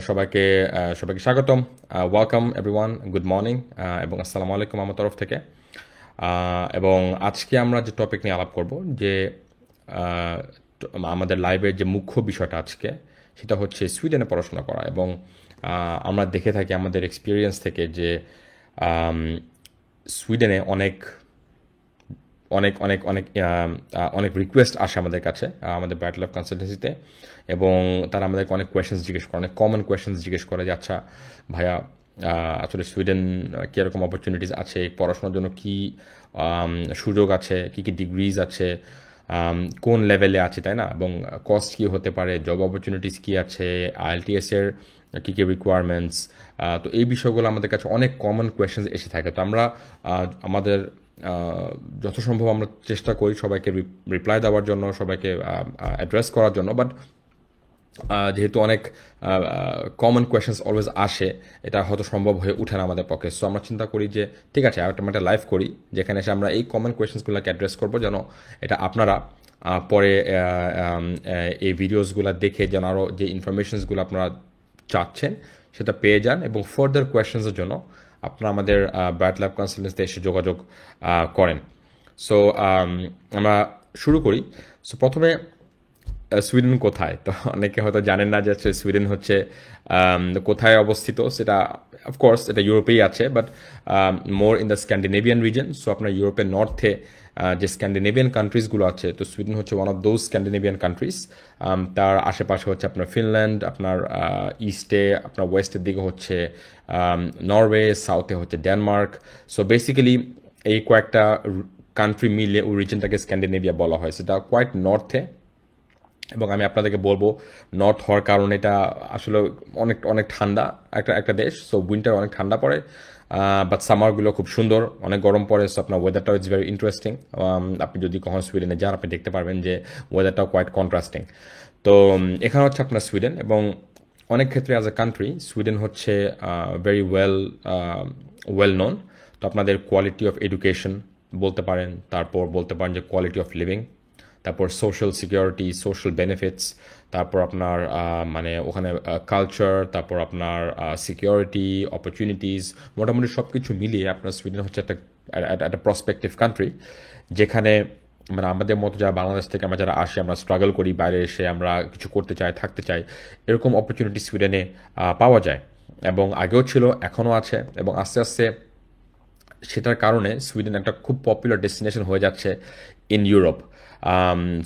সবাইকে সবাইকে স্বাগতম। ওয়েলকাম এভরিওয়ান, গুড মর্নিং এবং আসসালামু আলাইকুম আমার তরফ থেকে। এবং আজকে আমরা যে টপিক নিয়ে আলাপ করব, যে আহ, আমাদের লাইভের যে মুখ্য বিষয়টা আজকে, সেটা হচ্ছে সুইডেনে পড়াশোনা করা। এবং আমরা দেখে থাকি আমাদের এক্সপিরিয়েন্স থেকে যে আম, সুইডেনে অনেক অনেক অনেক অনেক অনেক রিকোয়েস্ট আসে আমাদের কাছে, আমাদের ব্যাটল অফ কনসালটেন্সিতে। এবং তারা আমাদেরকে অনেক কোয়েশ্চেন্স জিজ্ঞেস করে, অনেক কমন কোয়েশ্চেন্স জিজ্ঞেস করে যে আচ্ছা ভাইয়া, আসলে সুইডেন কীরকম অপরচুনিটিস আছে, পড়াশোনার জন্য কি সুযোগ আছে, কি কি ডিগ্রিজ আছে, কোন লেভেলে আছে, তাই না? এবং কস্ট কী হতে পারে, জব অপরচুনিটিস কী আছে, আইএলটিএস এর কী কী রিকোয়ারমেন্টস। তো এই বিষয়গুলো আমাদের কাছে অনেক কমন কোয়েশ্চেন্স এসে থাকে। তো আমরা আমাদের যথাসম্ভব আমরা চেষ্টা করি সবাইকে রিপ্লাই দেওয়ার জন্য, সবাইকে অ্যাড্রেস করার জন্য। বাট যেহেতু অনেক কমন কোয়েশ্চেন্স অলওয়েজ আসে, এটা হয়তো সম্ভব হয়ে ওঠে না আমাদের পক্ষে। সো আমরা চিন্তা করি যে ঠিক আছে, একটা লাইভ করি যেখানে এসে আমরা এই কমন কোয়েশ্চেন্সগুলোকে অ্যাড্রেস করবো, যেন এটা আপনারা পরে এই ভিডিওসগুলো দেখে যেন আরও যে ইনফরমেশনসগুলো আপনারা চাচ্ছেন সেটা পেয়ে যান। এবং ফার্দার কোয়েশ্চেন্সের জন্য আপনারা আমাদের ব্যাট ল্যাব কনসালটেন্সিতে এসে যোগাযোগ করেন। সো আমরা শুরু করি। সো প্রথমে সুইডেন কোথায়? তো অনেকে হয়তো জানেন না যে সুইডেন হচ্ছে কোথায় অবস্থিত। সেটা অফকোর্স এটা ইউরোপেই আছে, but more in the Scandinavian reason. So আপনার ইউরোপের নর্থে যে স্ক্যান্ডিনেভিয়ান কান্ট্রিজগুলো আছে, তো সুইডেন হচ্ছে one of those Scandinavian countries. তার আশেপাশে হচ্ছে আপনার ফিনল্যান্ড, আপনার ইস্টে, আপনার ওয়েস্টের দিকে হচ্ছে নরওয়ে, সাউথে হচ্ছে ডেনমার্ক। সো বেসিক্যালি এই কয়েকটা কান্ট্রি মিলে ওই রিজনটাকে স্ক্যান্ডিনেভিয়া বলা হয়। সেটা কোয়াইট নর্থে। এবং আমি আপনাদেরকে বলবো, নর্থ হওয়ার কারণে এটা আসলে অনেক অনেক ঠান্ডা একটা একটা দেশ। সো উইন্টার অনেক ঠান্ডা পড়ে, বাট সামারগুলো খুব সুন্দর, অনেক গরম পড়ে। সো আপনার ওয়েদারটাও ইটস ভেরি ইন্টারেস্টিং। আপনি যদি কখনো সুইডেনে যান, আপনি দেখতে পারবেন যে ওয়েদারটাও কোয়াইট কন্ট্রাস্টিং। তো এখানে হচ্ছে আপনার সুইডেন। এবং অনেক ক্ষেত্রে অ্যাজ এ কান্ট্রি সুইডেন হচ্ছে ভেরি ওয়েল নোন। তো আপনাদের কোয়ালিটি অফ এডুকেশন বলতে পারেন, তারপর বলতে পারেন যে কোয়ালিটি অফ লিভিং, তারপর সোশ্যাল সিকিউরিটি, সোশ্যাল বেনিফিটস, তারপর আপনার মানে ওখানে কালচার, তারপর আপনার সিকিউরিটি, অপরচুনিটিস, মোটামুটি সব কিছু মিলিয়ে আপনার সুইডেন হচ্ছে একটা প্রসপেক্টিভ কান্ট্রি, যেখানে মানে আমাদের মতো যারা বাংলাদেশ থেকে আমরা যারা আসি, আমরা স্ট্রাগল করি, বাইরে এসে আমরা কিছু করতে চাই, থাকতে চাই, এরকম অপরচুনিটি সুইডেনে পাওয়া যায়। এবং আগেও ছিল, এখনও আছে, এবং আস্তে আস্তে সেটার কারণে সুইডেন একটা খুব পপুলার ডেস্টিনেশন হয়ে যাচ্ছে ইন ইউরোপ।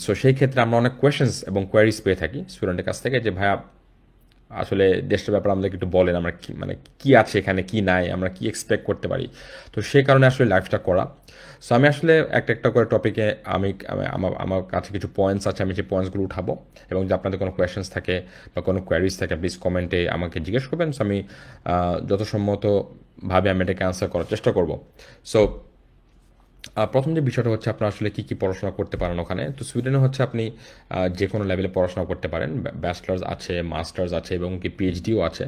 সো সেই ক্ষেত্রে আমরা অনেক কোয়েশ্চেন্স এবং কোয়ারিজ পেয়ে থাকি স্টুডেন্টের কাছ থেকে যে ভাইয়া, আসলে দেশটার ব্যাপারে আমাদেরকে একটু বলেন, আমরা কি মানে কি আছে এখানে, কি নাই, আমরা কি এক্সপেক্ট করতে পারি। তো সেই কারণে আসলে লাইভটা করা। সো আমি আসলে একটা একটা করে টপিকে আমি আমার আমার কাছে কিছু পয়েন্টস আছে, আমি যে পয়েন্টসগুলো উঠাবো। এবং যদি আপনাদের কোনো কোয়েশ্চেন্স থাকে বা কোনো কোয়ারিজ থাকে, প্লিজ কমেন্টে আমাকে জিজ্ঞেস করবেন। সো আমি যথাসম্মতভাবে আমি এটাকে অ্যান্সার করার চেষ্টা করব। সো প্রথম যে বিষয়টা হচ্ছে আপনার আসলে কী কী পড়াশোনা করতে পারেন ওখানে। তো সুইডেনে হচ্ছে আপনি যে কোনো লেভেলে পড়াশোনা করতে পারেন। ব্যাচেলার্স আছে, মাস্টার্স আছে, এবং কি পিএইচডিও আছে।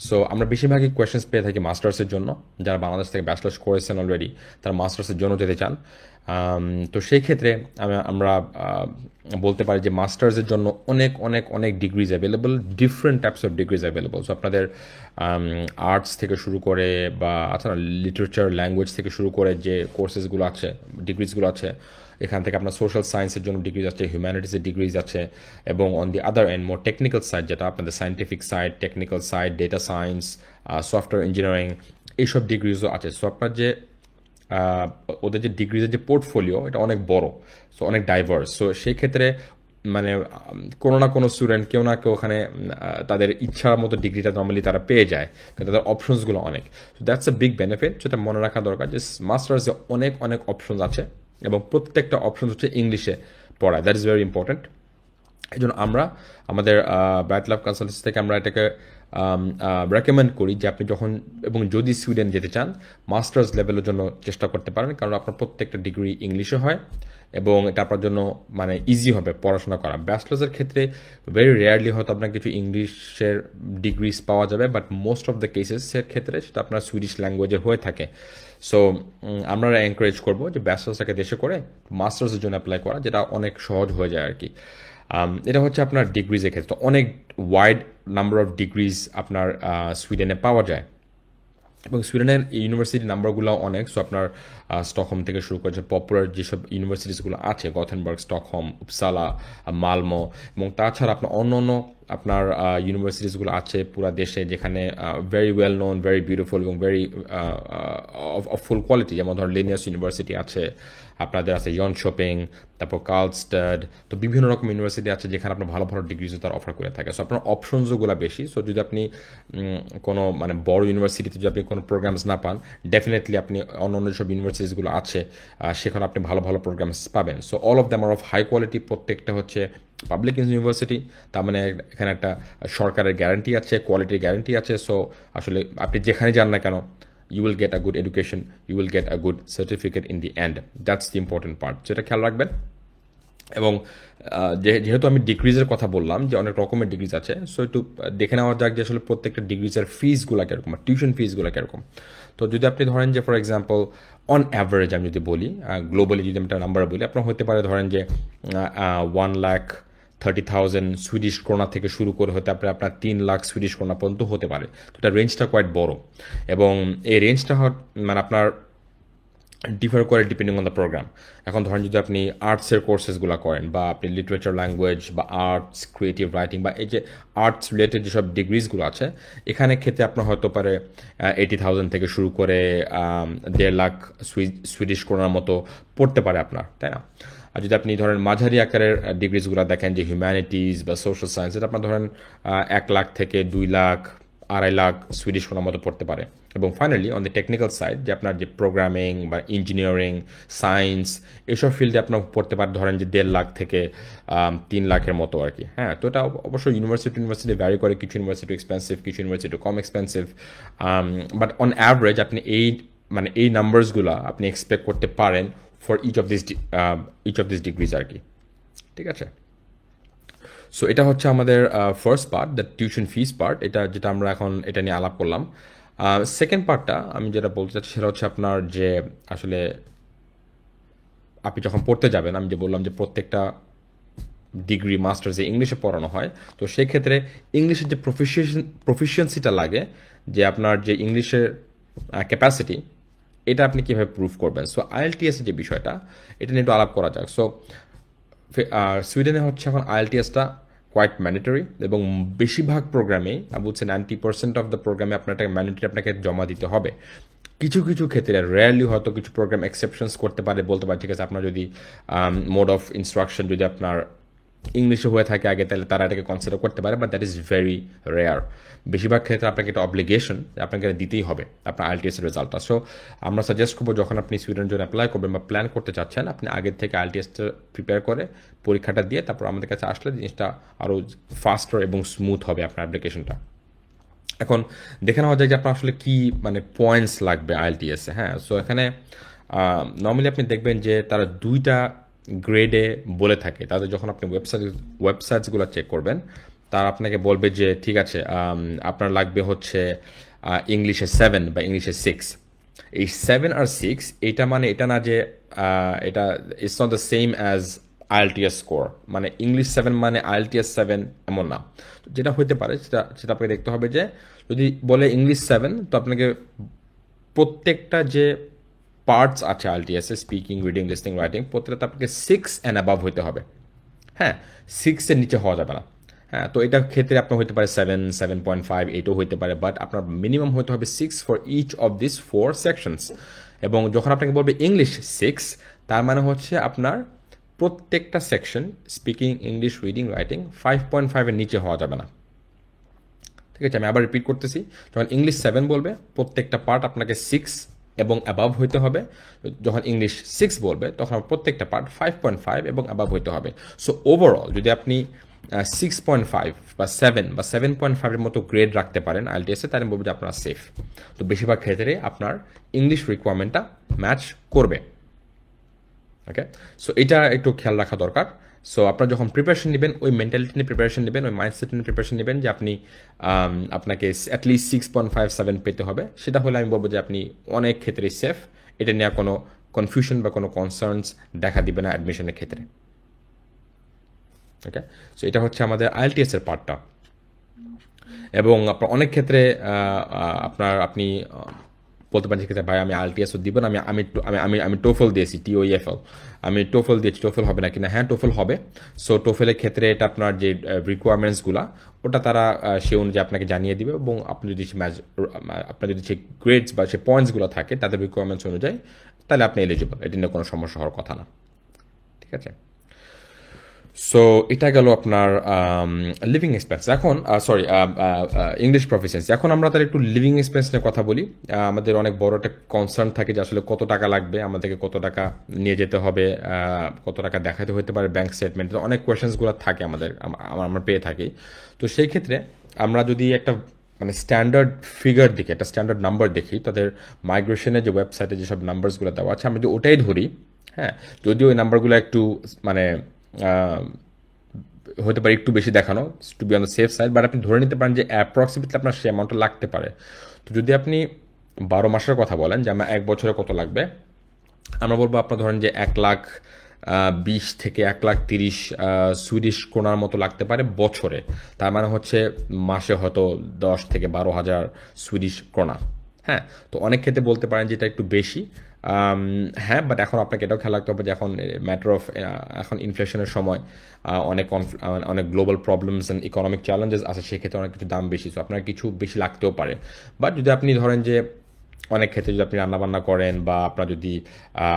সো আমরা বেশিরভাগই কোয়েশ্চেন্স পেয়ে থাকি মাস্টার্সের জন্য। যারা বাংলাদেশ থেকে ব্যাচেলার্স করেছেন অলরেডি, তারা মাস্টার্সের জন্য যেতে চান। তো সেই ক্ষেত্রে আমরা বলতে পারি যে মাস্টার্সের জন্য অনেক অনেক অনেক degrees available, different types of degrees available. So আপনাদের আর্টস থেকে শুরু করে, বা আচ্ছা লিটারেচার, ল্যাঙ্গুয়েজ থেকে শুরু করে যে কোর্সেসগুলো আছে, ডিগ্রিজগুলো আছে, এখান থেকে আপনার সোশ্যাল সায়েন্সের জন্য ডিগ্রিজ আছে, হিউম্যানিটিসের ডিগ্রিজ আছে, এবং on the other end more technical side, যেটা আপনাদের scientific side, technical side, data science, software engineering, এইসব ডিগ্রিজও আছে। সো আপনার যে আহ, ওদের যে ডিগ্রিজের যে পোর্টফোলিও, এটা অনেক বড়। সো অনেক ডাইভার্স। সো সেই ক্ষেত্রে মানে কোনো না কোনো স্টুডেন্ট, কেউ না কেউ ওখানে তাদের ইচ্ছার মতো ডিগ্রিটা নর্মালি তারা পেয়ে যায়, কিন্তু তাদের অপশনসগুলো অনেক। So that's a big benefit, যেটা মনে রাখা দরকার যে মাস্টার্সে অনেক অনেক অপশনস আছে, এবং প্রত্যেকটা অপশন হচ্ছে ইংলিশে পড়ায়। That is very important. এই জন্য আমরা আমাদের ব্যাট ল্যাব কনসালটেন্সি থেকে আমরা এটাকে রেকমেন্ড করি যে আপনি যখন এবং যদি সুইডেন যেতে চান, মাস্টার্স লেভেলের জন্য চেষ্টা করতে পারেন, কারণ আপনার প্রত্যেকটা ডিগ্রি ইংলিশে হয়, এবং এটা আপনার জন্য মানে ইজি হবে পড়াশোনা করা। ব্যাচলার্সের ক্ষেত্রে ভেরি রেয়ারলি হয়তো আপনার কিছু ইংলিশের ডিগ্রিজ পাওয়া যাবে, বাট মোস্ট অফ দ্য কেসেসের ক্ষেত্রে সেটা আপনার সুইডিশ ল্যাঙ্গুয়েজে হয়ে থাকে। সো আমরা এনকারেজ করবো যে ব্যাচলার্সটাকে দেশে করে মাস্টার্সের জন্য অ্যাপ্লাই করা, যেটা অনেক সহজ হয়ে যায় আর কি। এটা হচ্ছে আপনার ডিগ্রিজের ক্ষেত্রে অনেক ওয়াইড নাম্বার অফ ডিগ্রিজ আপনার সুইডেনে পাওয়া যায় এবং সুইডেনের ইউনিভার্সিটি নাম্বারগুলো অনেক। সো আপনার স্টকহোম থেকে শুরু করে পপুলার যেসব ইউনিভার্সিটিসগুলো আছে, গথেনবার্গ, স্টকহোম, উপসালা, মালমো, এবং তাছাড়া আপনার অন্য অন্য আপনার ইউনিভার্সিটিসগুলো আছে পুরা দেশে, যেখানে very well known, very beautiful এবং ভেরি অফ ফুল কোয়ালিটি। যেমন ধর লিনিয়াস ইউনিভার্সিটি আছে, আপনাদের আছে জনশপিং, তারপর কার্লস্টাড। তো বিভিন্ন রকম ইউনিভার্সিটি আছে যেখানে আপনার ভালো ভালো ডিগ্রিজও তারা অফার করে থাকে। সো আপনার অপশনসগুলো বেশি। সো যদি আপনি কোনো মানে বড় ইউনিভার্সিটিতে যদি আপনি কোনো প্রোগ্রামস না পান, ডেফিনেটলি আপনি অন্য অন্য যেসব ইউনিভার্সিটিসগুলো আছে সেখানে আপনি ভালো ভালো প্রোগ্রামস পাবেন। So all of them are of high quality. প্রত্যেকটা হচ্ছে পাবলিক ইউনিভার্সিটি, তার মানে এখানে একটা সরকারের গ্যারান্টি আছে, কোয়ালিটির গ্যারান্টি আছে। সো আসলে আপনি যেখানে যান না কেন, you will get a good education, you will get a good certificate in the end. That's the important part. সেটা খেয়াল রাখবেন। এবং যেহেতু আমি ডিগ্রিজের কথা বললাম যে অনেক রকমের ডিগ্রিজ আছে, সো একটু দেখে নেওয়া যাক যে আসলে প্রত্যেকটা ডিগ্রিজের ফিসগুলো কীরকম, টিউশন ফিসগুলো কীরকম। তো যদি আপনি ধরেন যে ফর এক্সাম্পল অন অ্যাভারেজ আমি যদি বলি, গ্লোবালি যদি আমি একটা নাম্বার বলি, আপনার হতে পারে ধরেন যে 1,30,000 সুইডিশ ক্রোনা থেকে শুরু করে হতে আপনার 3 লাখ সুইডিশ ক্রোনা পর্যন্ত হতে পারে। তো এটা রেঞ্জটা কোয়াইট বড়, এবং এই রেঞ্জটা মানে আপনার ডিফার করে ডিপেন্ডিং অন দ্য প্রোগ্রাম। এখন ধরেন যদি আপনি আর্টসের কোর্সেসগুলো করেন, বা আপনি লিটারেচার, ল্যাঙ্গুয়েজ, বা আর্টস, ক্রিয়েটিভ রাইটিং, বা এই যে আর্টস রিলেটেড যেসব ডিগ্রিজগুলো আছে, এখানে ক্ষেত্রে আপনার হয়তো পারে 80,000 থেকে শুরু করে 1.5 লাখ সুইডিশ ক্রোনার মতো পড়তে পারে আপনার, তাই না? আর যদি আপনি ধরেন মাঝারি আকারের ডিগ্রিজগুলো দেখেন, যে হিউম্যানিটিজ বা সোশ্যাল সায়েন্স, এটা আপনার ধরেন 1 লাখ থেকে 2 লাখ, 2.5 লাখ সুইডিশ ক্রোনার মতো পড়তে পারে। এবং finally on the technical side, যে আপনার যে প্রোগ্রামিং বা ইঞ্জিনিয়ারিং, সায়েন্স, এসব ফিল্ডে আপনার পড়তে পারে ধরেন যে 1.5 লাখ থেকে 3 লাখের মতো আর কি। হ্যাঁ, তো এটা অবশ্যই ইউনিভার্সিটি ভ্যারি করে, কিছু ইউনিভার্সিটি এক্সপেন্সিভ, কিছু ইউনিভার্সিটি কম এক্সপেন্সিভ, বাট অন অ্যাভারেজ আপনি এই নাম্বারসগুলো আপনি এক্সপেক্ট করতে পারেন for each of this degrees আর কি। ঠিক আছে? সো এটা হচ্ছে আমাদের first part, the tuition fees part, যেটা আমরা এখন এটা নিয়ে আলাপ করলাম। সেকেন্ড পার্টটা আমি যেটা বলতে চাচ্ছি সেটা হচ্ছে আপনার যে আসলে আপনি যখন পড়তে যাবেন, আমি যে বললাম যে প্রত্যেকটা ডিগ্রি মাস্টার্সে ইংলিশে পড়ানো হয়, তো সেক্ষেত্রে ইংলিশের যে প্রফিসিয়েন্সিটা লাগে, যে আপনার যে ইংলিশের ক্যাপাসিটি, এটা আপনি কীভাবে প্রুভ করবেন। সো আইএলটিএসের যে বিষয়টা, এটা নিয়ে একটু আলাপ করা যাক। সো সুইডেনে হচ্ছে এখন আইএলটিএসটা কোয়াইট ম্যান্ডেটরি, এবং বেশিরভাগ প্রোগ্রামেই আমি বলছি 90% অফ দ্য প্রোগ্রামে আপনাকে ম্যান্ডেটরি আপনাকে জমা দিতে হবে। কিছু কিছু ক্ষেত্রে রেয়ারলি হয়তো কিছু প্রোগ্রাম এক্সেপশনস করতে পারে, বলতে পারে ঠিক আছে আপনার যদি মোড অফ ইনস্ট্রাকশন যদি আপনার ইংলিশে হয়ে থাকে আগে, তাহলে তারা এটাকে কনসিডার করতে পারে, but that is very rare. বেশিরভাগ ক্ষেত্রে আপনাকে এটা অব্লিগেশন, আপনাকে এটা দিতেই হবে আপনার আইএলটিএসের রেজাল্টটা। সো আমরা সাজেস্ট করবো যখন আপনি সুইডেনের জন্য অ্যাপ্লাই করবেন বা প্ল্যান করতে চাচ্ছেন, আপনি আগের থেকে আইএলটিএসটা প্রিপেয়ার করে পরীক্ষাটা দিয়ে তারপর আমাদের কাছে আসলে জিনিসটা আরও ফাস্টার এবং স্মুথ হবে আপনার অ্যাপ্লিকেশনটা। এখন দেখে নেওয়া যায় যে আপনার আসলে কি মানে পয়েন্টস লাগবে আইএলটিএসে। হ্যাঁ, সো এখানে নর্মালি আপনি দেখবেন যে তারা 2টা গ্রেডে বলে থাকে। তাদের যখন আপনি ওয়েবসাইটসগুলো চেক করবেন, তারা আপনাকে বলবে যে ঠিক আছে আপনার লাগবে হচ্ছে ইংলিশে 7 বা ইংলিশে 6। এই 7 আর 6 এটা মানে এটা না যে এটা it's not the same as IELTS score, মানে ইংলিশ 7 মানে আইএলটিএস 7 এমন না। যেটা হতে পারে সেটা আপনাকে দেখতে হবে যে যদি বলে ইংলিশ 7, তো আপনাকে প্রত্যেকটা যে পার্টস আছে আইএলটিএসে, স্পিকিং, রিডিং, লিসনিং, রাইটিং, প্রত্যেকটা আপনাকে 6 অ্যান্ড অ্যাবাভ হতে হবে। হ্যাঁ, 6-এর নিচে হওয়া যাবে না। হ্যাঁ, তো এটার ক্ষেত্রে আপনার হতে পারে 7, 7.5, এইটাও হতে পারে, বাট আপনার মিনিমাম হতে হবে 6 for each of this 4 sections. এবং যখন আপনাকে বলবে ইংলিশ 6, তার মানে হচ্ছে আপনার প্রত্যেকটা section, speaking, English, reading, writing, 5.5-এর নিচে হওয়া যাবে না। ঠিক আছে, আমি আবার রিপিট করতেছি। যখন ইংলিশ 7 বলবে, প্রত্যেকটা পার্ট আপনাকে 6 এবং অ্যাবাভ হইতে হবে। যখন ইংলিশ 6 বলবে, তখন প্রত্যেকটা পার্ট 5.5 এবং অ্যাবাভ হইতে হবে। সো ওভারঅল যদি আপনি 6.5 বা 7 বা 7.5-এর মতো গ্রেড রাখতে পারেন আইএলটিএসে, তাহলে বলবো যে আপনার সেফ। তো বেশিরভাগ ক্ষেত্রে আপনার ইংলিশ রিকোয়ারমেন্টটা ম্যাচ করবে। ওকে, সো এটা একটু খেয়াল রাখা দরকার। সো আপনারা যখন প্রিপারেশন নেবেন, ওই মেন্টালিটি নিয়ে প্রিপারেশন নেবেন, ওই মাইন্ডসেট নিয়ে প্রিপারেশন নেবেন যে আপনি আপনাকে অ্যাটলিস্ট 6.57 পেতে হবে। সেটা হলে আমি বলবো যে আপনি অনেক ক্ষেত্রেই সেফ। এটা নিয়ে কোনো কনফিউশন বা কোনো কনসার্নস দেখা দিবে না অ্যাডমিশনের ক্ষেত্রে। ওকে, সো এটা হচ্ছে আমাদের আইএলটিএস এর পার্টটা। এবং আপনার অনেক ক্ষেত্রে আপনি বলতে পারেন যে ভাই আমি আইএলটিএসও দিব না, আমি আমি আমি আমি আমি টোফেল দিয়েছি, টিওইএফএল, আমি টোফেল দিয়েছি, টোফেল হবে না কিনা? হ্যাঁ, টোফেল হবে। সো টোফেলের ক্ষেত্রে এটা আপনার যে রিকোয়ারমেন্টসগুলো ওটা তারা সে অনুযায়ী আপনাকে জানিয়ে দিবে, এবং আপনি যদি আপনার যদি সেই গ্রেডস বা সেই পয়েন্টসগুলো থাকে তাদের রিকোয়ারমেন্টস অনুযায়ী, তাহলে আপনি এলিজিবল, এটি নিয়ে কোনো সমস্যা হওয়ার কথা না। ঠিক আছে, সো এটা গেল আপনার লিভিং এক্সপেন্স। এখন সরি, ইংলিশ প্রফিসিয়েন্সি। এখন আমরা তার একটু লিভিং এক্সপেন্স নিয়ে কথা বলি। আমাদের অনেক বড় একটা কনসার্ন থাকে যে আসলে কত টাকা লাগবে, আমাদেরকে কত টাকা নিয়ে যেতে হবে, কত টাকা দেখাতে হতে পারে ব্যাংক স্টেটমেন্ট, অনেক কোয়েশ্চেন্সগুলো থাকে আমাদের, আমরা পেয়ে থাকি। তো সেই ক্ষেত্রে আমরা যদি একটা মানে স্ট্যান্ডার্ড ফিগার দেখি, একটা স্ট্যান্ডার্ড নাম্বার দেখি, তাদের মাইগ্রেশনের যে ওয়েবসাইটে যেসব নাম্বারসগুলো দেওয়া আছে, আমরা যদি ওটাই ধরি, হ্যাঁ, যদিও ওই নাম্বারগুলো একটু মানে আহ, হতে পারে একটু বেশি দেখানো, to be on the safe side, but আপনি ধরে নিতে পারেন যে অ্যাপ্রক্সিমেটলি আপনার সে অ্যামাউন্টটা লাগতে পারে। তো যদি আপনি 12 মাসের কথা বলেন যে আমার 1 বছরে কত লাগবে, আমরা বলবো আপনার ধরেন যে 1,20,000 থেকে 1,30,000 সুইডিশ ক্রোনার মতো লাগতে পারে বছরে। তার মানে হচ্ছে মাসে হয়তো 10,000 থেকে 12,000 সুইডিশ ক্রোনা। হ্যাঁ, তো অনেক ক্ষেত্রে বলতে পারেন যে এটা একটু বেশি। হ্যাঁ, বাট এখন আপনাকে এটাও খেয়াল রাখতে হবে যে এখন ম্যাটার অফ, এখন ইনফ্লেশনের সময়, অনেক global problems and economic challenges আছে, সেক্ষেত্রে অনেক কিছু দাম বেশি, সো আপনার কিছু বেশি লাগতেও পারে। বাট যদি আপনি ধরেন যে অনেক ক্ষেত্রে যদি আপনি রান্নাবান্না করেন, বা আপনার যদি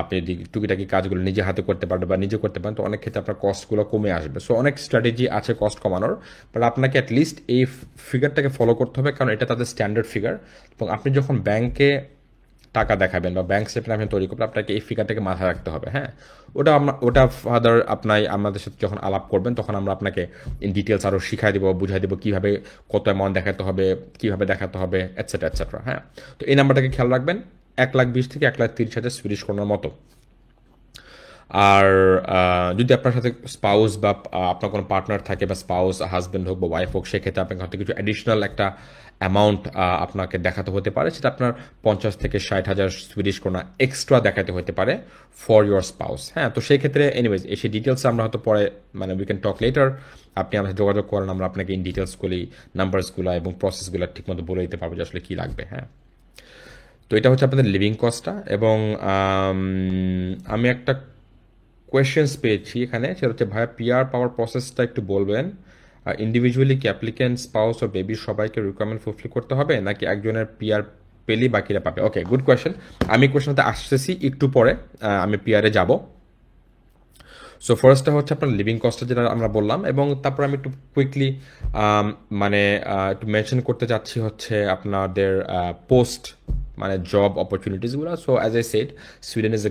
আপনি যদি টুকিটাকি কাজগুলো নিজে হাতে করতে পারেন বা নিজে করতে পারেন, তো অনেক ক্ষেত্রে আপনার কস্টগুলো কমে আসবে। সো অনেক স্ট্র্যাটেজি আছে কস্ট কমানোর, বাট আপনাকে অ্যাটলিস্ট এই ফিগারটাকে ফলো করতে হবে, কারণ এটা তাদের স্ট্যান্ডার্ড ফিগার। এবং আপনি যখন ব্যাংকে টাকা দেখাবেন বা ব্যাংক স্টেটমেন্ট আপনি তৈরি করবেন, আপনাকে এই ফিগারটাকে মাথায় রাখতে হবে। হ্যাঁ, ওটা ফাদার আমাদের সাথে যখন আলাপ করবেন, তখন আমরা আপনাকে ইন ডিটেলস আরও শিখাই দেবো, বুঝাই দেবো কীভাবে কত অ্যামাউন্ট দেখাতে হবে, কীভাবে দেখাতে হবে, এটসেট্রা এটসেট্রা। হ্যাঁ, তো এই নাম্বারটাকে খেয়াল রাখবেন, 1,20,000 থেকে 1,30,000 সুইডিশ ক্রোনার মতো। আর যদি আপনার সাথে স্পাউস বা আপনার কোনো পার্টনার থাকে, বা স্পাউস হাজব্যান্ড হোক বা ওয়াইফ হোক, সেক্ষেত্রে আপনাকে হয়তো কিছু অ্যাডিশনাল একটা অ্যামাউন্ট আপনাকে দেখাতে হতে পারে, সেটা আপনার 50,000 থেকে 60,000 সুইডিশ ক্রোনা এক্সট্রা দেখাতে হতে পারে ফর ইউর স্পাউস। হ্যাঁ, তো সেই ক্ষেত্রে এনিওয়েজ সেই ডিটেলস আমরা হয়তো পরে মানে উই ক্যান টক লেটার, আপনি আমাদের যোগাযোগ করেন, আমরা আপনাকে ইন ডিটেলসগুলি, নাম্বারসগুলো এবং প্রসেসগুলো ঠিকমতো বলে দিতে পারবো যে আসলে কী লাগবে। হ্যাঁ, তো এটা হচ্ছে আপনাদের লিভিং কস্টটা। এবং আমি একটা কোয়েশ্চেন্স পেয়েছি এখানে, সেটা হচ্ছে ভাইয়া পিআর পাওয়ার প্রসেসটা একটু বলবেন। ইন্ডিভিজুয়ালি কি অ্যাপ্লিকেন্ট, স্পাউস ও বেবি সবাইকে রিকোয়ারমেন্ট ফুলফিল করতে হবে, নাকি একজনের পিআর পেলেই বাকিরা পাবে? ওকে, গুড কোয়েশ্চেন। আমি কোয়েশ্চেনটা আসতেছি একটু পরে, আমি পিআরে যাব। সো ফার্স্টটা হচ্ছে আপনার লিভিং কস্টটা যেটা আমরা বললাম, এবং তারপর আমি একটু কুইকলি মানে একটু মেনশন করতে চাচ্ছি হচ্ছে আপনাদের পোস্ট মানে জব অপরচুনিটিসগুলো। So as I said, Sweden it's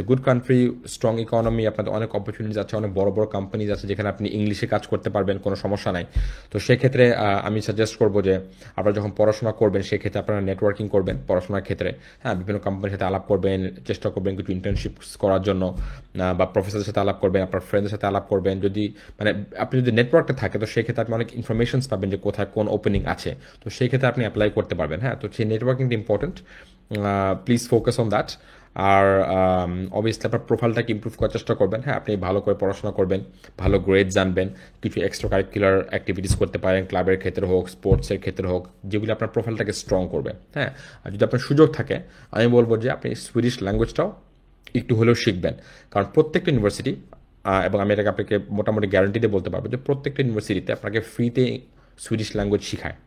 a good country, strong economy, আপনাদের অনেক অপরচুনিটিস আছে, অনেক বড় বড় কোম্পানিজ আছে যেখানে আপনি ইংলিশে কাজ করতে পারবেন, কোনো সমস্যা নাই। তো সেক্ষেত্রে আমি সাজেস্ট করবো যে আপনারা যখন পড়াশোনা করবেন, সেক্ষেত্রে আপনারা নেটওয়ার্কিং করবেন পড়াশোনার ক্ষেত্রে। হ্যাঁ, বিভিন্ন কোম্পানির সাথে আলাপ করবেন, চেষ্টা করবেন কিছু ইন্টার্নশিপ করার জন্য, বা প্রফেসরের সাথে আলাপ করবেন, আপনার ফ্রেন্ডের সাথে আলাপ করবেন। যদি মানে আপনি যদি নেটওয়ার্কটা থাকে, তো সেই ক্ষেত্রে আপনি অনেক ইনফরমেশনস পাবেন যে কোথায় কোন ওপেনিং আছে, তো সেই ক্ষেত্রে আপনি অ্যাপ্লাই করতে পারবেন। হ্যাঁ, তো সেই নেটওয়ার্কিংটা important, please focus on that. আর অবভিয়াসলি আপনার প্রোফাইলটাকে ইম্প্রুভ করার চেষ্টা করবেন। হ্যাঁ, আপনি ভালো করে পড়াশোনা করবেন, ভালো গ্রেড জানবেন, কিছু এক্সট্রা কারিকুলার অ্যাক্টিভিটিস করতে পারেন, ক্লাবের ক্ষেত্রে হোক, স্পোর্টসের ক্ষেত্রে হোক, যেগুলি আপনার প্রোফাইলটাকে স্ট্রং করবে। হ্যাঁ, আর যদি আপনার সুযোগ থাকে, আমি বলবো যে আপনি সুইডিশ ল্যাঙ্গুয়েজটাও একটু হলেও শিখবেন, কারণ প্রত্যেকটা ইউনিভার্সিটি, এবং আমি এটাকে আপনাকে মোটামুটি গ্যারান্টি দিয়ে বলতে পারবো যে প্রত্যেকটা ইউনিভার্সিটিতে আপনাকে ফ্রিতে সুইডিশ ল্যাঙ্গুয়েজ শেখায়।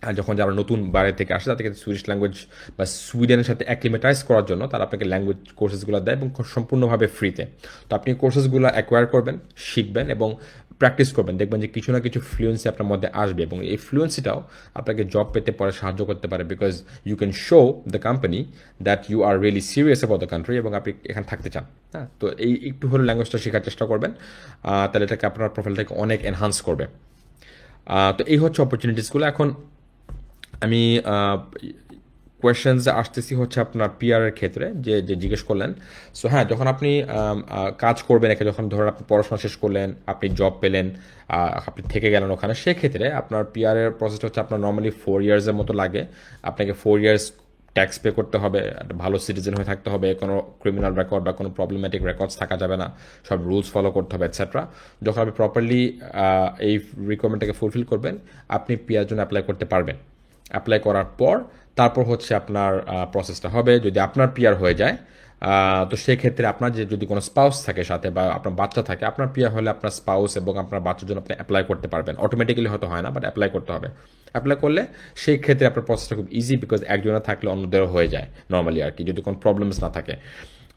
আর যখন যারা নতুন বাইরে থেকে আসে, তাদেরকে সুইডিশ ল্যাঙ্গুয়েজ বা সুইডেনের সাথে অ্যাক্লিমেটাইজ করার জন্য তারা আপনাকে ল্যাঙ্গুয়েজ কোর্সেসগুলো দেয়, এবং সম্পূর্ণভাবে ফ্রিতে। তো আপনি কোর্সেসগুলো অ্যাকোয়ার করবেন, শিখবেন এবং প্র্যাকটিস করবেন, দেখবেন যে কিছু না কিছু ফ্লুয়েন্সি আপনার মধ্যে আসবে, এবং এই ফ্লুয়েন্সিটাও আপনাকে জব পেতে পরে সাহায্য করতে পারে, because you can show the company that you are really serious about the country, এবং আপনি এখানে থাকতে চান। হ্যাঁ, তো এই একটু হলে ল্যাঙ্গুয়েজটা শেখার চেষ্টা করবেন, তাহলে এটাকে আপনার প্রোফাইলটাকে অনেক এনহান্স করবে। তো এই হচ্ছে অপরচুনিটিসগুলো। এখন আমি কোয়েশ্চেন্স আসতেছি হচ্ছে আপনার পিআরের ক্ষেত্রে, যে যে জিজ্ঞেস করলেন। সো হ্যাঁ, যখন আপনি কাজ করবেন, একে যখন ধরুন আপনি পড়াশোনা শেষ করলেন, আপনি জব পেলেন, আপনি থেকে গেলেন ওখানে, সেক্ষেত্রে আপনার পিআরের প্রসেসটা হচ্ছে আপনার নর্মালি 4 ইয়ার্সের মতো লাগে। আপনাকে 4 ইয়ার্স ট্যাক্স পে করতে হবে, একটা ভালো সিটিজেন হয়ে থাকতে হবে, কোনো ক্রিমিনাল রেকর্ড বা কোনো প্রবলেম্যাটিক রেকর্ডস থাকা যাবে না, সব রুলস ফলো করতে হবে এটসেট্রা। যখন আপনি প্রপারলি এই রিকোয়ারমেন্টটাকে ফুলফিল করবেন, আপনি পিআর জন্য অ্যাপ্লাই করতে পারবেন। অ্যাপ্লাই করার পর তারপর হচ্ছে আপনার প্রসেসটা হবে। যদি আপনার পিআর হয়ে যায়, তো সেক্ষেত্রে আপনার যে যদি কোনো স্পাউস থাকে সাথে বা আপনার বাচ্চা থাকে, আপনার পিআর হলে আপনার স্পাউস এবং আপনার বাচ্চার জন্য আপনি অ্যাপ্লাই করতে পারবেন। অটোমেটিক্যালি হয়তো হয় না, বাট অ্যাপ্লাই করতে হবে। অ্যাপ্লাই করলে সেই ক্ষেত্রে আপনার প্রসেসটা খুব ইজি, বিকজ একজনের থাকলে অন্যদেরও হয়ে যায় নর্মালি আর কি, যদি কোনো প্রবলেমস না থাকে।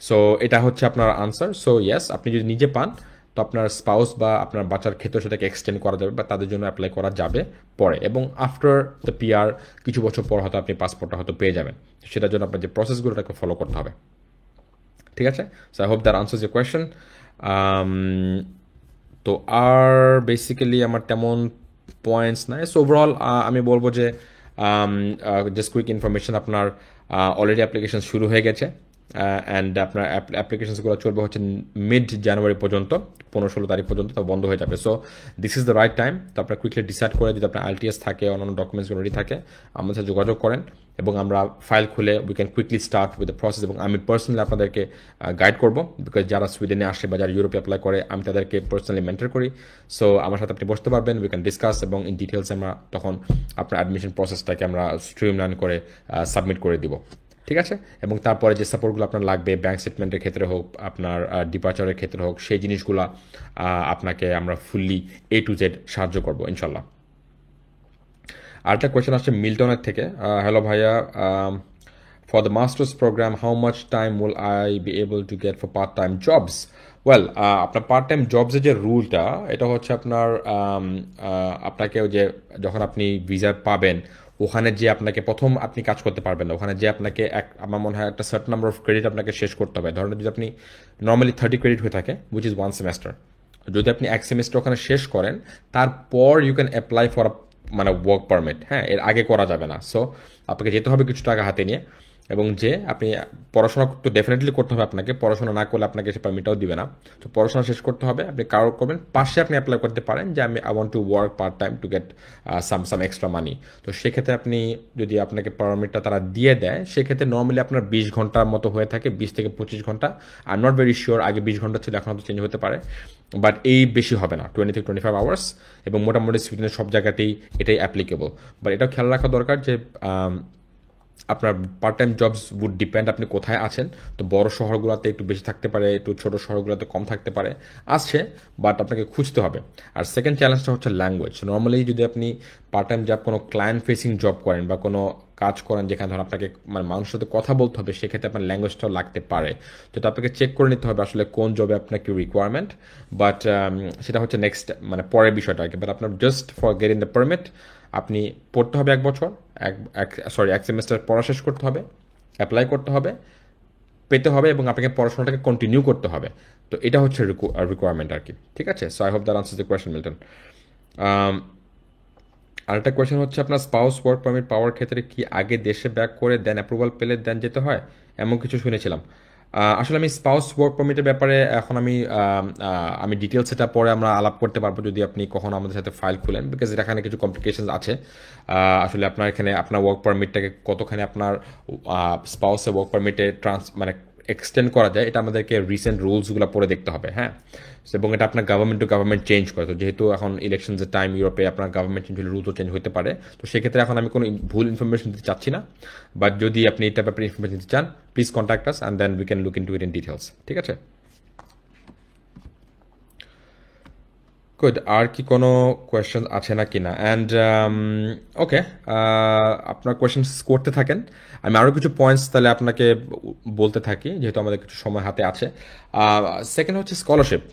সো এটা হচ্ছে আপনার আনসার। সো ইয়েস, আপনি যদি নিজে পান তো আপনার স্পাউস বা আপনার বাচ্চার ক্ষেত্রে সেটাকে এক্সটেন্ড করা যাবে বা তাদের জন্য অ্যাপ্লাই করা যাবে পরে, এবং আফটার দ্য পিআর কিছু বছর পর হয়তো আপনি পাসপোর্টটা হয়তো পেয়ে যাবেন। সেটার জন্য আপনার যে প্রসেসগুলো ওটাকে ফলো করতে হবে। ঠিক আছে? So I hope that answers your question. তো আর বেসিক্যালি আমার তেমন পয়েন্টস নাই। সো ওভারঅল আমি বলবো যে জাস্ট কুইক ইনফরমেশন, আপনার অলরেডি অ্যাপ্লিকেশন শুরু হয়ে গেছে, অ্যান্ড আপনার অ্যাপ্লিকেশনসগুলো চলবে হচ্ছে মিড জানুয়ারি পর্যন্ত, 15-16 তারিখ পর্যন্ত, তো বন্ধ হয়ে যাবে। So this is the right time. তো আপনার কুইকলি ডিসাইড করে, যদি আপনার আইএলটিএস থাকে, অন্যান্য ডকুমেন্টসগুলো রেডি থাকে, আমাদের সাথে যোগাযোগ করেন এবং আমরা ফাইল খুলে we can quickly start with the process. এবং আমি পার্সোনালি আপনাদেরকে গাইড করবো, বিকজ যারা সুইডেনে আসে বা যারা ইউরোপে অ্যাপ্লাই করে, আমি তাদেরকে পার্সোনালি মেন্টর করি। সো আমার সাথে আপনি বসতে পারবেন, উই ক্যান ডিসকাস, এবং ইন ডিটেলস আমরা তখন আপনার অ্যাডমিশন প্রসেসটাকে আমরা স্ট্রিমলাইন করে সাবমিট করে দিব। ঠিক আছে? এবং তারপরে যে সাপোর্টগুলো আপনার লাগবে, ব্যাঙ্ক স্টেটমেন্টের ক্ষেত্রে হোক, আপনার ডিপার্চারের ক্ষেত্রে হোক, সেই জিনিসগুলো আপনাকে আমরা ফুললি A to Z সাহায্য করবো ইনশাল্লাহ। আরেকটা কোয়েশ্চেন আসছে মিল্টনের থেকে। হ্যালো ভাইয়া, for the masters programme how much time will I be able to get for part time jobs? Well, আপনার পার্ট টাইম জবসের যে রুলটা, এটা হচ্ছে আপনার আপনাকে যে যখন আপনি ভিসা পাবেন, ওখানে যে আপনাকে প্রথম আপনি কাজ করতে পারবেন না, ওখানে যে আপনাকে আমার মনে হয় একটা সার্টেন নাম্বার অফ ক্রেডিট আপনাকে শেষ করতে হবে। ধরেন যদি আপনি নর্মালি 30 ক্রেডিট হয়ে থাকে, উইচ ইজ 1 সেমেস্টার, যদি আপনি 1 সেমেস্টার ওখানে শেষ করেন, তারপর ইউ ক্যান অ্যাপ্লাই ফর মানে ওয়ার্ক পারমিট। হ্যাঁ, এর আগে করা যাবে না। সো আপনাকে যেতে হবে কিছু টাকা হাতে নিয়ে, এবং যে আপনি পড়াশোনা তো ডেফিনেটলি করতে হবে আপনাকে, পড়াশোনা না করলে আপনাকে সে পারমিটটাও দিবে না। তো পড়াশোনা শেষ করতে হবে, আপনি কারো করবেন, পাশে আপনি অ্যাপ্লাই করতে পারেন যে I want to work part time to get some extra মানি। তো সেক্ষেত্রে আপনি যদি আপনাকে পারমিটটা তারা দিয়ে দেয়, সেক্ষেত্রে নর্মালি আপনার 20 ঘন্টার মতো হয়ে থাকে, 20 থেকে 25 ঘন্টা। I am not very sure, আগে 20 ঘন্টা ছিল, এখন হয়তো চেঞ্জ হতে পারে, বাট এই বেশি হবে না, 20 থেকে 25 আওয়ার্স। এবং মোটামুটি সুইডেনের সব জায়গাতেই এটাই অ্যাপ্লিকেবল। বাট এটাও খেয়াল রাখা দরকার যে আপনার part time jobs would depend আপনি কোথায় আছেন। তো বড় শহরগুলোতে একটু বেশি থাকতে পারে, একটু ছোট শহরগুলোতে কম থাকতে পারে, আসছে, বাট আপনাকে খুঁজতে হবে। আর সেকেন্ড চ্যালেঞ্জটা হচ্ছে ল্যাঙ্গুয়েজ। নর্মালি যদি আপনি পার্ট টাইম জব কোনো ক্লায়েন্ট ফেসিং জব করেন বা কোনো কাজ করেন যেখানে ধরুন আপনাকে মানে মানুষের সাথে কথা বলতে হবে, সেক্ষেত্রে আপনার ল্যাঙ্গুয়েজটাও লাগতে পারে। তো আপনাকে চেক করে নিতে হবে আসলে কোন জবে আপনার কি রিকোয়ারমেন্ট। বাট সেটা হচ্ছে নেক্সট মানে পরের বিষয়টা আর কি। বাট আপনার just for getting the permit আপনি পড়তে হবে 1 বছর, 1 সেমেস্টার পড়া শেষ করতে হবে, অ্যাপ্লাই করতে হবে, পেতে হবে, এবং আপনাকে পড়াশোনাটাকে কন্টিনিউ করতে হবে। তো এটা হচ্ছে রিকোয়ারমেন্ট আর কি। ঠিক আছে? So I hope that answers the question Milton. আরেকটা কোয়েশ্চেন হচ্ছে, আপনার স্পাউস ওয়ার্ক পারমিট পাওয়ার ক্ষেত্রে কি আগে দেশে ব্যাক করে দেন অ্যাপ্রুভাল পেলে দেন যেতে হয়, এমন কিছু শুনেছিলাম। আসলে আমি স্পাউস ওয়ার্ক পারমিটের ব্যাপারে এখন আমি ডিটেলস এটা পরে আমরা আলাপ করতে পারবো যদি আপনি কখনো আমাদের সাথে ফাইল খুলেন, বিকজ এখানে কিছু কমপ্লিকেশন আছে। আসলে আপনার এখানে আপনার ওয়ার্ক পারমিটটাকে কতখানি আপনার স্পাউসের ওয়ার্ক পারমিটে মানে এক্সটেন্ড করা যায়, এটা আমাদেরকে রিসেন্ট রুলসগুলো পড়ে দেখতে হবে। হ্যাঁ, এবং এটা আপনার গভর্নমেন্ট টু গভর্নমেন্ট চেঞ্জ করে। তো যেহেতু এখন ইলেকশনের টাইম, ইউরোপে আপনার গভর্নমেন্ট চেঞ্জ হলে রুলসও চেঞ্জ হতে পারে। তো সেক্ষেত্রে এখন আমি কোনো ভুল ইনফরমেশন দিতে চাচ্ছি না, বাট যদি আপনি এটা ব্যাপারে ইনফরমেশন দিতে চান, please contact us and then we can look into it in details. ঠিক আছে? গুড। আর কি কোনো কোয়েশ্চেন আছে না কিনা? অ্যান্ড ওকে, আপনার কোয়েশ্চেন করতে থাকেন, আমি আরও কিছু পয়েন্টস তাহলে আপনাকে বলতে থাকি, যেহেতু আমাদের কিছু সময় হাতে আছে। সেকেন্ড হচ্ছে স্কলারশিপ,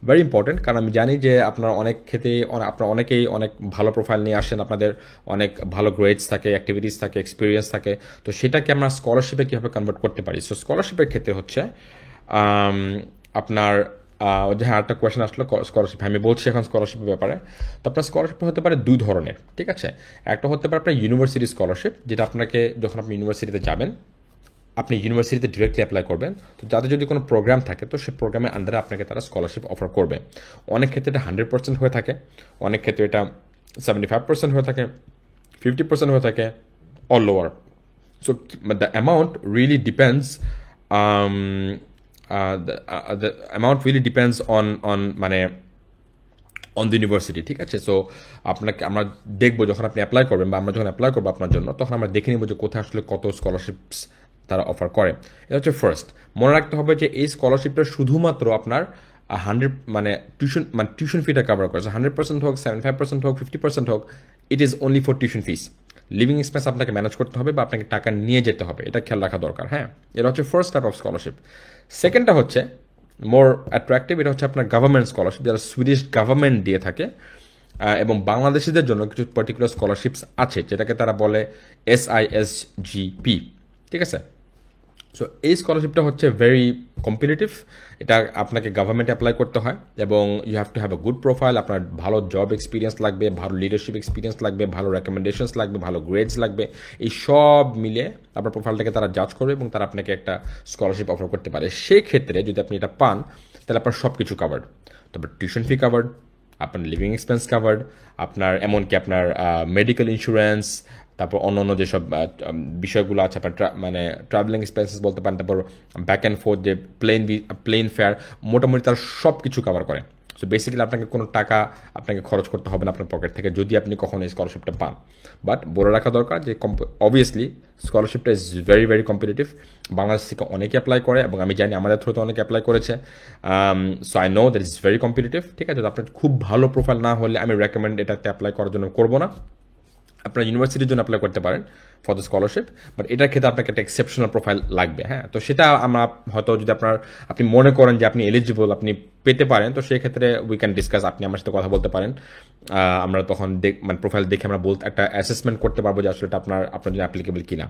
ভেরি ইম্পর্টেন্ট, কারণ আমি জানি যে আপনার অনেক ক্ষেত্রে আপনার অনেকেই অনেক ভালো প্রোফাইল নিয়ে আসেন, আপনাদের অনেক ভালো গ্রেডস থাকে, অ্যাক্টিভিটিস থাকে, এক্সপিরিয়েন্স থাকে। তো সেটাকে আমরা স্কলারশিপে কীভাবে কনভার্ট করতে পারি? সো স্কলারশিপের ক্ষেত্রে হচ্ছে আপনার যে হ্যাঁ একটা কোয়েশ্চেন আসলো স্কলারশিপ, আমি বলছি এখন স্কলারশিপের ব্যাপারে। তো আপনার স্কলারশিপ হতে পারে 2 ধরনের। ঠিক আছে? একটা হতে পারে আপনার ইউনিভার্সিটি স্কলারশিপ, যেটা আপনাকে যখন আপনি ইউনিভার্সিটিতে যাবেন, আপনি ইউনিভার্সিটিতে ডিরেক্টলি অ্যাপ্লাই করবেন। তো যাদের যদি কোনো প্রোগ্রাম থাকে, তো সেই প্রোগ্রামের আন্ডারে আপনাকে তারা স্কলারশিপ অফার করবে। অনেক ক্ষেত্রে এটা 100% হয়ে থাকে, অনেক ক্ষেত্রে এটা 75% হয়ে থাকে, 50% হয়ে থাকে, all over. So the amount really depends. The amount really depends on মানে অন দ্য ইউনিভার্সিটি, ঠিক আছে? সো আপনাকে আমরা দেখবো যখন আপনি অ্যাপ্লাই করবেন, বা আমরা যখন অ্যাপ্লাই করবো আপনার জন্য, তখন আমরা দেখে নিব যে কোথায় আসলে কত স্কলারশিপস তারা অফার করে। এটা হচ্ছে ফার্স্ট। মনে রাখতে হবে যে এই স্কলারশিপটা শুধুমাত্র আপনার 100 মানে টিউশন ফিটা কভার করে। 100% হোক, 75% হোক, 50% হোক, it is only for tuition fees. Living expense আপনাকে ম্যানেজ করতে হবে বা আপনাকে টাকা নিয়ে যেতে হবে, এটা খেয়াল রাখা দরকার। হ্যাঁ, এটা হচ্ছে ফার্স্ট টাইপ অফ স্কলারশিপ। সেকেন্ডটা হচ্ছে মোর অ্যাট্রাকটিভ, এটা হচ্ছে আপনার গভর্নমেন্ট স্কলারশিপ, যারা সুইডিশ গভর্নমেন্ট দিয়ে থাকে। এবং বাংলাদেশিদের জন্য কিছু পার্টিকুলার স্কলারশিপস আছে যেটাকে তারা বলে SISGP, ঠিক আছে? সো এই স্কলারশিপটা হচ্ছে ভেরি কম্পিটিটিভ। এটা আপনাকে গভর্নমেন্টে অ্যাপ্লাই করতে হয় এবং you have to have a good profile. আপনার ভালো জব এক্সপিরিয়েন্স লাগবে, ভালো লিডারশিপ এক্সপিরিয়েন্স লাগবে, ভালো রেকমেন্ডেশনস লাগবে, ভালো গ্রেডস লাগবে। এই সব মিলে আপনার প্রোফাইলটাকে তারা জাজ করবে এবং তারা আপনাকে একটা স্কলারশিপ অফার করতে পারে। সেই ক্ষেত্রে যদি আপনি এটা পান, তাহলে আপনার সব কিছু কাভার্ড। তারপর টিউশন ফি কাভার্ড, আপনার লিভিং এক্সপেন্স কাভার্ড, আপনার এমনকি আপনার মেডিকেল ইন্স্যুরেন্স, তারপর অন্য অন্য যেসব বিষয়গুলো আছে, আপনার মানে ট্রাভেলিং এক্সপেন্সেস বলতে পারেন, তারপর ব্যাক অ্যান্ড ফোর্থ যে প্লেন ফেয়ার, মোটামুটি তার সব কিছু কভার করে। সো বেসিক্যালি আপনাকে কোনো টাকা আপনাকে খরচ করতে হবে না আপনার পকেট থেকে, যদি আপনি কখনো এই স্কলারশিপটা পান। বাট বলে রাখা দরকার যে অবভিয়াসলি স্কলারশিপটা is very very competitive. Bangladesh থেকে অনেকে অ্যাপ্লাই করে এবং আমি জানি আমাদের থ্রুতে অনেকে অ্যাপ্লাই করেছে। So I know that is very competitive, ঠিক আছে? তো আপনার খুব ভালো প্রোফাইল না হলে আমি রেকমেন্ড এটাতে অ্যাপ্লাই করার জন্য করবো না। আপনার ইউনিভার্সিটির জন্য অ্যাপ্লাই করতে পারেন ফর দ্য স্কলারশিপ, বাট এটার ক্ষেত্রে আপনাকে একটা এক্সেপশনাল প্রোফাইল লাগবে। হ্যাঁ, তো সেটা আমরা হয়তো যদি আপনি মনে করেন যে আপনি এলিজিবল, আপনি পেতে পারেন, তো সেই ক্ষেত্রে উই ক্যান ডিসকাস, আপনি আমার সাথে কথা বলতে পারেন। আমরা তখন মানে প্রোফাইল দেখে আমরা একটা অ্যাসেসমেন্ট করতে পারবো যে আসলে এটা আপনার জন্য অ্যাপ্লিকেবল কিনা।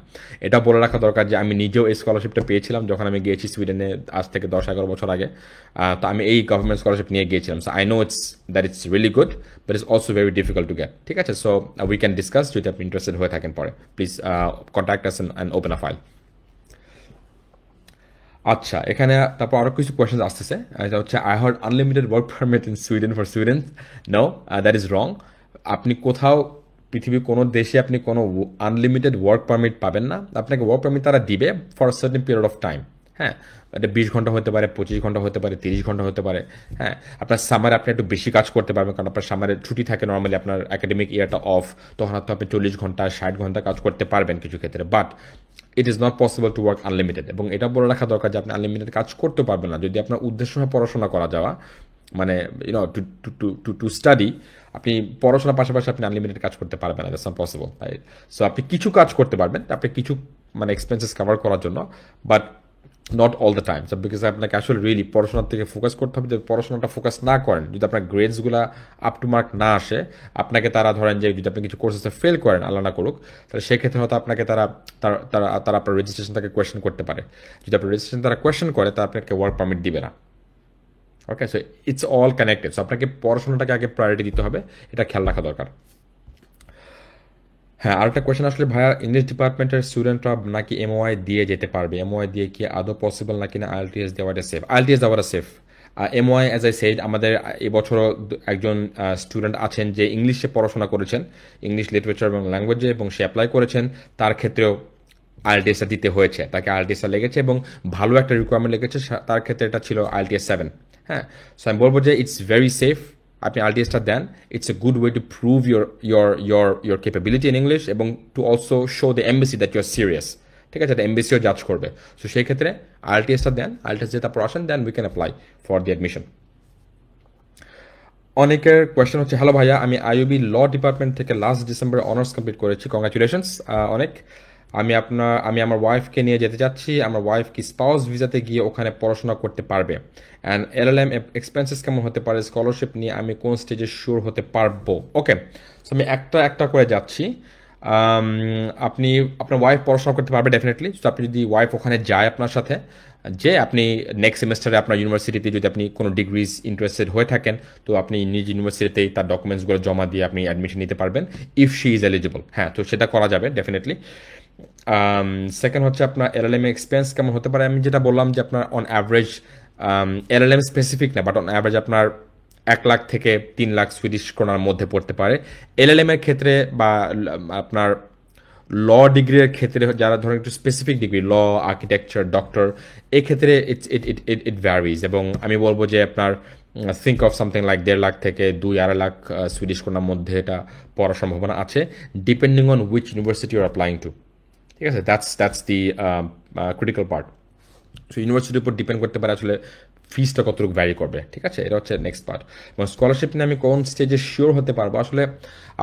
এটা বলে রাখা দরকার যে আমি নিজেও এই স্কলারশিপটা পেয়েছিলাম যখন আমি গিয়েছি সুইডেনে আজ থেকে 10-11 বছর আগে। তো আমি এই গভর্নমেন্ট স্কলারশিপ নিয়ে গিয়েছিলাম। So I know it's really good, but it's also very difficult to get, ঠিক আছে? সো উই ক্যান ডিসকাস যদি আপনি ইন্টারেস্টেড হয়ে থাকেন পরে। Please contact us and open a file. আচ্ছা, এখানে তারপর আরো কিছু কোয়েশ্চেন আসতেছে। এটা হচ্ছে I heard unlimited work permit in Sweden for students. No, that is wrong. আপনি কোথাও পৃথিবীর কোনো দেশে আপনি কোনো আনলিমিটেড ওয়ার্ক পারমিট পাবেন না। আপনাকে ওয়ার্ক পারমিট তারা দিবে for certain period of time. হ্যাঁ, এটা 20 ঘন্টা হতে পারে, 25 ঘন্টা হতে পারে, 30 ঘন্টা হতে পারে। হ্যাঁ, আপনার সামারে আপনি একটু বেশি কাজ করতে পারবেন, কারণ আপনার সামারে ছুটি থাকে, নর্মালি আপনার একাডেমিক ইয়ারটা অফ, তখন হয়তো আপনি 40 ঘন্টা 60 ঘন্টা কাজ করতে পারবেন কিছু ক্ষেত্রে। But it is not possible to work unlimited. এবং এটা বলে রাখা দরকার যে আপনি আনলিমিটেড কাজ করতে পারবেন না যদি আপনার উদ্দেশ্য হয় পড়াশোনা করা যাওয়া, মানে ইউনো টু স্টাডি। আপনি পড়াশোনার পাশাপাশি আপনি আনলিমিটেড কাজ করতে পারবেন না, দ্যাটস নট পসিবল। সো আপনি কিছু কাজ করতে পারবেন, আপনি কিছু মানে এক্সপেন্সেস কভার করার জন্য, but not all the time. Because আপনাকে আসলে রিয়েলি পড়াশোনার থেকে ফোকাস করতে হবে। যদি পড়াশোনাটা ফোকাস না করেন, যদি আপনার গ্রেডসগুলো আপ টু মার্ক না আসে, আপনাকে তারা ধরেন যে যদি আপনি কিছু কোর্সেসে ফেল করেন, আল্লাহ না করুক, তাহলে সেক্ষেত্রে হয়তো আপনাকে তারা আপনার রেজিস্ট্রেশনটাকে কোয়েশ্চেন করতে পারে। যদি আপনার রেজিস্ট্রেশন তারা কোয়েশ্চেন করে, তারা আপনাকে ওয়ার্ক পারমিট দিবে না। Okay, so it's all connected. So আপনাকে পড়াশোনাটাকে আগে প্রায়োরিটি দিতে হবে, এটা খেয়াল রাখা দরকার। হ্যাঁ, আরেকটা কোয়েশ্চেন আসলে, ভাইয়া ইংলিশ ডিপার্টমেন্টের স্টুডেন্টরা নাকি এমওআই দিয়ে যেতে পারবে? এমওআই দিয়ে কি আদৌ পসিবল নাকি না আইএলটিএস দেওয়াটা সেফ? আইএলটিএস দেওয়াটা safe. MOI as I shed, আমাদের এবছরও একজন স্টুডেন্ট আছেন যে ইংলিশে পড়াশোনা করেছেন, ইংলিশ লিটারেচার এবং ল্যাঙ্গুয়েজে, এবং সে অ্যাপ্লাই করেছেন। তার ক্ষেত্রেও আইএলটিএসটা দিতে হয়েছে, তাকে আইএলটিএসটা লেগেছে এবং ভালো একটা রিকোয়ারমেন্ট লেগেছে। তার ক্ষেত্রে এটা ছিল আইএলটিএস 7। হ্যাঁ, সো আমি বলবো যে ইটস ভেরি সেফ। আপনি আইএলটিএসটা দেন, it's a good way to prove your capability in English, এবং to also show the embassy that you are serious, ঠিক আছে? এটা এমবেসিও জাজ করবে। সো সেই ক্ষেত্রে আইএলটিএসটা দেন, আইএলটিএস দিয়ে তারপর আসেন, then we can apply for the admission. অনেকের কোয়েশ্চেন হচ্ছে, হ্যালো ভাইয়া, আমি আইইউবি ল ডিপার্টমেন্ট থেকে লাস্ট ডিসেম্বরে অনার্স কমপ্লিট করেছি, কংগ্রাচুলেশনস অনেক। আমি আমার ওয়াইফকে নিয়ে যেতে চাচ্ছি। আমার ওয়াইফ কি স্পাউস ভিসাতে গিয়ে ওখানে পড়াশোনা করতে পারবে? অ্যান্ড এলএলএম এক্সপেন্সেস কেমন হতে পারে? স্কলারশিপ নিয়ে আমি কোন স্টেজে শিওর হতে পারবো? ওকে, সো আমি একটা করে যাচ্ছি। আপনি আপনার ওয়াইফ পড়াশোনা করতে পারবে ডেফিনেটলি। তো আপনি যদি ওয়াইফ ওখানে যায় আপনার সাথে, যে আপনি নেক্সট সেমেস্টারে আপনার ইউনিভার্সিটিতে যদি আপনি কোনো ডিগ্রিজ ইন্টারেস্টেড হয়ে থাকেন, তো আপনি নিজ ইউনিভার্সিটিতেই তার ডকুমেন্টসগুলো জমা দিয়ে আপনি অ্যাডমিশন নিতে পারবেন, ইফ শি ইজ এলিজিবল। হ্যাঁ, তো সেটা করা যাবে ডেফিনেটলি। সেকেন্ড হচ্ছে আপনার এলএলএম এক্সপেন্স কেমন হতে পারে? আমি যেটা বললাম যে আপনার অন অ্যাভারেজ, এলএলএম স্পেসিফিক না, বাট অন অ্যাভারেজ আপনার 1 লাখ থেকে 3 লাখ সুইডিশ ক্রোনার মধ্যে পড়তে পারে। এলএলএম এর ক্ষেত্রে বা আপনার ল ডিগ্রির ক্ষেত্রে যারা ধরেন একটু স্পেসিফিক ডিগ্রি ল আর্কিটেকচার ডক্টর এই ক্ষেত্রে ইট ভ্যারিজ এবং আমি বলবো যে আপনার think of something like 1.5 lakh থেকে 2-2.5 লাখ সুইডিশ ক্রোনার মধ্যে এটা পড়ার সম্ভাবনা আছে depending on which university your applying two ঠিক আছে that's the critical part so ইউনিভার্সিটির উপর ডিপেন্ড করতে পারে আসলে ফিসটা কতটুকু ভ্যারি করবে ঠিক আছে এটা হচ্ছে নেক্সট পার্ট এবং স্কলারশিপ নিয়ে আমি কোন স্টেজে শিওর হতে পারবো আসলে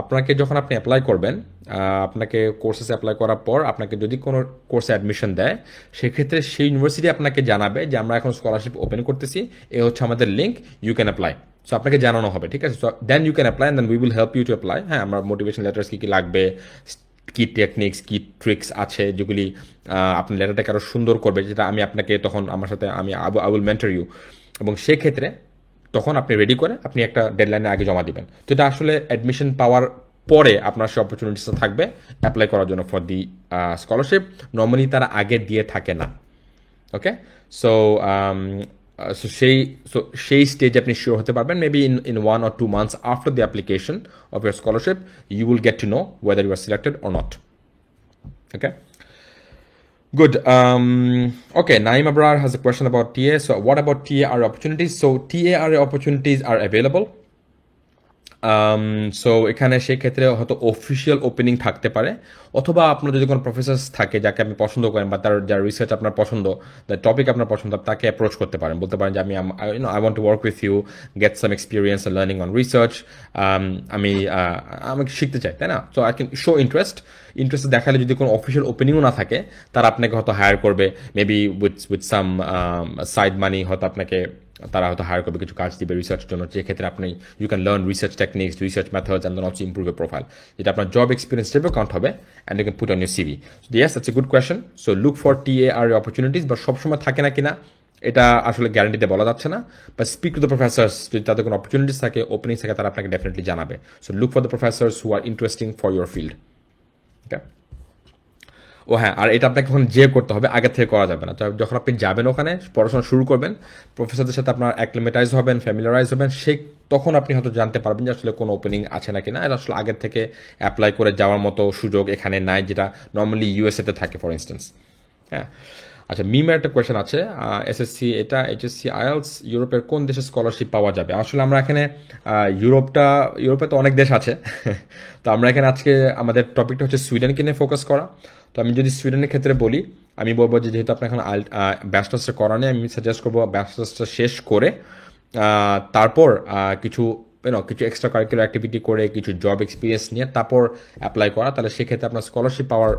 আপনাকে যখন আপনি অ্যাপ্লাই করবেন আপনাকে কোর্সেস অ্যাপ্লাই করার পর আপনাকে যদি কোনো কোর্সে অ্যাডমিশন দেয় সেক্ষেত্রে সেই ইউনিভার্সিটি আপনাকে জানাবে যে আমরা এখন স্কলারশিপ ওপেন করতেছি এ হচ্ছে আমাদের link you can apply so আপনাকে জানানো হবে ঠিক আছে so then you can apply then we will help you to apply হ্যাঁ আমার মোটিভেশন লেটার্স কী কী লাগবে কি টেকনিক্স কি ট্রিক্স আছে যেগুলি আপনার লেটারটাকে আরও সুন্দর করবে যেটা আমি আপনাকে তখন আমার সাথে আমি আই উইল মেন্টর ইউ এবং সেক্ষেত্রে তখন আপনি রেডি করে আপনি একটা ডেডলাইনের আগে জমা দিবেন তো এটা আসলে অ্যাডমিশন পাওয়ার পরে আপনার সে অপরচুনিটিসটা থাকবে অ্যাপ্লাই করার জন্য ফর দি স্কলারশিপ নর্মালি তারা আগে দিয়ে থাকে না ওকে সো সেই স্টেজে আপনি শিওর হতে পারবেন maybe in 1 or 2 months after the application of your scholarship you will get to know whether you are selected or not okay good okay Naim Abrar has a question about TA so what about TAR opportunities so TAR opportunities are available so এখানে সেই ক্ষেত্রে হয়তো official opening থাকতে পারে অথবা আপনার যদি কোনো প্রফেসর থাকে যাকে আপনি পছন্দ করেন বা তার যার রিসার্চ আপনার পছন্দ দ্য টপিক আপনার পছন্দ তাকে অ্যাপ্রোচ করতে পারেন বলতে পারেন যে আমি I want to work with you get some experience learning on research আমি শিখতে চাই তাই না so I can show interest দেখালে যদি কোনো অফিসিয়াল ওপেনিংও না থাকে তারা আপনাকে হয়তো হায়ার করবে মেবি উইথ সাম সাইড মানি হয়তো আপনাকে তারা হয়তো হায়ার করবে কিছু কাজ দিবে রিসার্চের জন্য যে ক্ষেত্রে আপনি you can learn research techniques research methods and then also improve a profile যেটা আপনার জব এক্সপিরিয়েন্স হিসেবে কাউন্ট হবে and you can put on your CV yes that's a good question so look for TAR opportunities বা সবসময় থাকে না কিনা এটা আসলে গ্যারান্টিতে বলা যাচ্ছে না but speak to the Professor's যদি তাদের কোনো অপরচুনিটিস থাকে ওপেনিংস থাকে তারা আপনাকে ডেফিনেটলি জানাবে so look for the professors who are interesting for your field okay ও হ্যাঁ আর এটা আপনাকে ওখানে যে করতে হবে আগে থেকে করা যাবে না যখন আপনি যাবেন ওখানে পড়াশোনা শুরু করবেন প্রফেসরদের সাথে আপনার অ্যাক্লিমেটাইজ হবেন ফ্যামিলিয়ারাইজ হবেন সেই তখন আপনি হয়তো জানতে পারবেন যে আসলে কোনো ওপেনিং আছে নাকি না এটা আসলে আগের থেকে অ্যাপ্লাই করে যাওয়ার মতো সুযোগ এখানে নাই যেটা নর্মালি ইউএসএতে থাকে ফর ইনস্টেন্স হ্যাঁ আচ্ছা মিমের একটা কোয়েশ্চেন আছে এসএসসি এটা এইচএসসি আইএলস ইউরোপের কোন দেশে স্কলারশিপ পাওয়া যাবে আসলে আমরা এখানে ইউরোপে তো অনেক দেশ আছে তো আমরা এখানে আজকে আমাদের টপিকটা হচ্ছে সুইডেনকে নিয়ে ফোকাস করা তো আমি যদি সুইডেনের ক্ষেত্রে বলি আমি বলবো যে যেহেতু আপনার এখন ব্যাচলার্সটা করা নেই আমি সাজেস্ট করবো ব্যাচলার্সটা শেষ করে তারপর কিছু কিছু এক্সট্রা কারিকুলার অ্যাক্টিভিটি করে কিছু জব এক্সপিরিয়েন্স নিয়ে তারপর অ্যাপ্লাই করা তাহলে সেক্ষেত্রে আপনার স্কলারশিপ পাওয়ার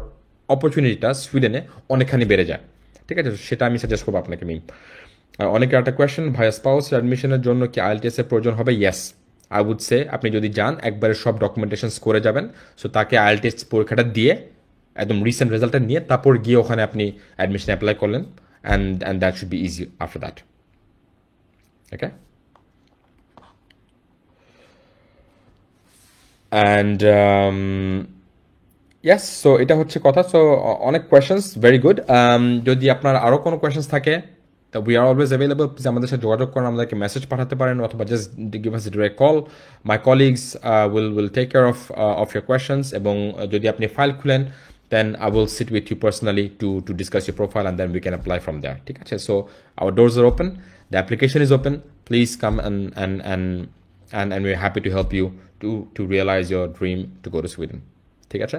অপরচুনিটিটা সুইডেনে অনেকখানি বেড়ে যায় ঠিক আছে সেটা আমি সাজেস্ট করবো আপনাকে আর অনেকের একটা কোয়েশ্চেন ভাইয়া স্পাউস অ্যাডমিশনের জন্য কি IELTS এর প্রয়োজন হবে ইয়েস আই উড সে আপনি যদি যান একবারে সব ডকুমেন্টেশনস করে যাবেন সো তাকে IELTS পরীক্ষাটা দিয়ে একদম রিসেন্ট রেজাল্টটা নিয়ে তারপর গিয়ে ওখানে আপনি অ্যাডমিশন অ্যাপ্লাই করলেন and that should be easy after that okay and yes so এটা হচ্ছে কথা সো অনেক কোয়েশনস ভেরি গুড যদি আপনার আরও কোনো কোয়েশনস থাকে তা we are always available please আমাদের সাথে যোগাযোগ করেন আমাদেরকে মেসেজ পাঠাতে পারেন অথবা just give us direct call my colleagues will take care of your questions এবং যদি আপনি ফাইল খুলেন then I will sit with you personally to discuss your profile and then we can apply from there ঠিক আছে so our doors are open the application is open please come and we're happy to help you to realize your dream to go to Sweden ঠিক আছে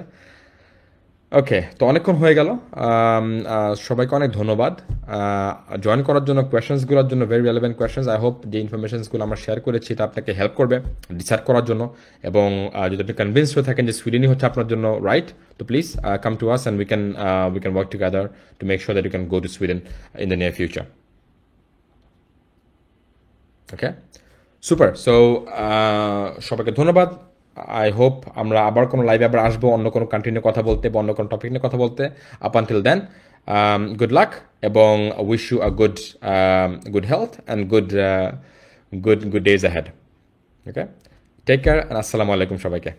ওকে তো অনেকক্ষণ হয়ে গেল সবাইকে অনেক ধন্যবাদ জয়েন করার জন্য কোয়েশনসগুলোর জন্য very relevant questions I hope যে ইনফরমেশনসগুলো আমরা শেয়ার করেছি এটা আপনাকে হেল্প করবে ডিসাইড করার জন্য এবং যদি আপনি কনভিন্স হয়ে থাকেন যে সুইডেনই হচ্ছে আপনার জন্য রাইট তো please come to us and we can work together to make sure that you can go to Sweden in the near future okay super so সবাইকে ধন্যবাদ আই হোপ আমরা আবার কোনো লাইভে আবার আসবো অন্য কোনো কান্ট্রি নিয়ে কথা বলতে বা অন্য কোনো টপিক নিয়ে কথা বলতে up until then good luck এবং wish you a good health and good days ahead okay take care আসসালামু আলাইকুম সবাইকে